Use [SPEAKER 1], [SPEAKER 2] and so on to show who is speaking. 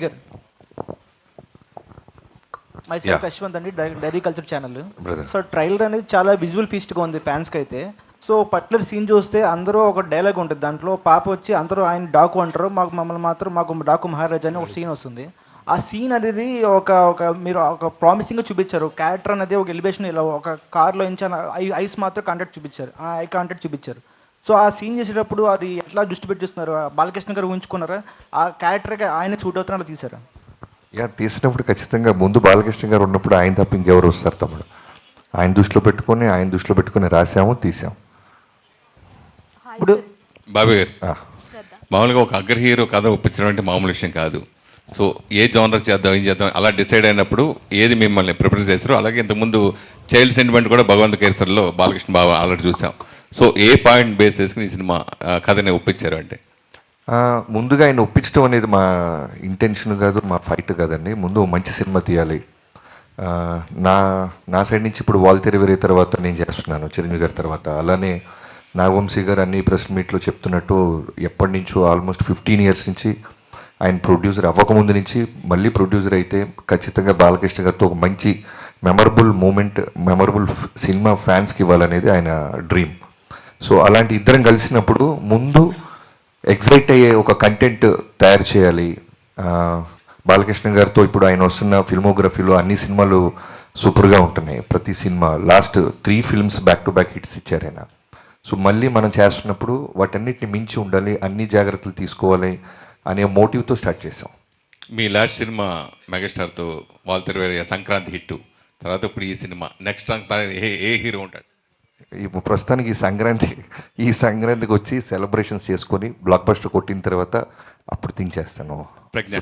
[SPEAKER 1] గారు my self Yashwant అండి, dairy culture channel. So trailer అనేది చాలా విజువల్ ఫీస్ట్గా ఉంది ఫ్యాన్స్కి అయితే. సో పర్టికులర్ సీన్ చూస్తే అందరూ ఒక డైలాగ్ ఉంటుంది, దాంట్లో పాప వచ్చి అందరూ ఆయన డాకు అంటారు, మమ్మల్ని మాత్రం మాకు డాకు మహారాజా అని ఒక సీన్ వస్తుంది. ఆ సీన్ అనేది ఒక ఒక మీరు ఒక ప్రామిసింగ్గా చూపించారు. క్యారెక్టర్ అనేది ఒక ఎలివేషన్ ఇలా ఒక కార్లో నుంచి ఐస్ మాత్రం కాంటాక్ట్ చూపించారు, ఆ ఐ కాంటాక్ట్ చూపించారు. సో ఆ సీన్ చేసేటప్పుడు అది ఎట్లా దృష్టి పెట్టిస్తున్నారు? బాలకృష్ణ గారు ఊహించుకున్నారా? ఆ క్యారెక్టర్కి ఆయన సూట్ అవుతున్నా తీసారా?
[SPEAKER 2] తీసినప్పుడు ఖచ్చితంగా ముందు బాలకృష్ణ గారు ఉన్నప్పుడు ఆయన తప్ప ఇంకెవరు వస్తారు తమ్ముడు. ఆయన దృష్టిలో పెట్టుకొని రాసాము, తీసాము.
[SPEAKER 1] ఇప్పుడు
[SPEAKER 3] బాబు గారు, మామూలుగా ఒక అగ్ర హీరో కథ ఒప్పించడం అంటే మామూలు విషయం కాదు. సో ఏ జోనర్ చేద్దాం, ఏం చేద్దాం అలా డిసైడ్ అయినప్పుడు ఏది మిమ్మల్ని ప్రిపేర్ చేశారు? అలాగే ఇంతకుముందు చైల్డ్ సెంటిమెంట్ కూడా భగవంత్ కేసర్లో బాలకృష్ణ బాబు ఆల్రెడీ చూసాం. సో ఏ పాయింట్ బేస్ చేసుకుని ఈ సినిమా కథని ఒప్పించారు అంటే?
[SPEAKER 2] ముందుగా ఆయన ఒప్పించడం అనేది మా ఇంటెన్షన్ కాదు, మా ఫైట్ కాదండి. ముందు మంచి సినిమా తీయాలి. నా సైడ్ నుంచి ఇప్పుడు వాల్తేరు వేరే తర్వాత నేను చేస్తున్నాను చిరంజీవి గారి తర్వాత. అలానే నాగవంశీ గారు అన్ని ప్రెస్ మీట్లో చెప్తున్నట్టు ఎప్పటి నుంచో ఆల్మోస్ట్ 15 years నుంచి ఆయన ప్రొడ్యూసర్ అవ్వకముందు నుంచి మళ్ళీ ప్రొడ్యూసర్ అయితే ఖచ్చితంగా బాలకృష్ణ గారితో ఒక మంచి మెమరబుల్ సినిమా ఫ్యాన్స్కి ఇవ్వాలనేది ఆయన డ్రీమ్. సో అలాంటి ఇద్దరం కలిసినప్పుడు ముందు ఎగ్జైట్ అయ్యే ఒక కంటెంట్ తయారు చేయాలి. బాలకృష్ణ గారితో ఇప్పుడు ఆయన వస్తున్న ఫిల్మోగ్రఫీలో అన్ని సినిమాలు సూపర్గా ఉంటున్నాయి. ప్రతి cinema last 3 films back to back hits ఇచ్చారు ఆయన. సో మళ్ళీ మనం చేస్తున్నప్పుడు వాటన్నిటిని మించి ఉండాలి, అన్ని జాగ్రత్తలు తీసుకోవాలి అనే మోటివ్తో స్టార్ట్ చేసాం.
[SPEAKER 3] మీ లాస్ట్ సినిమా మెగాస్టార్తో వాల్తేరు వేరే సంక్రాంతి హిట్ తర్వాత ఇప్పుడు ఈ సినిమా నెక్స్ట్ ఏ హీరో ఉంటాడు?
[SPEAKER 2] ఇప్పుడు ప్రస్తుతానికి ఈ సంక్రాంతికి వచ్చి సెలబ్రేషన్స్ చేసుకొని బ్లాక్ బస్టర్ కొట్టిన తర్వాత అప్పుడు థింక్ చేస్తాను.
[SPEAKER 3] ప్రజ్ఞ.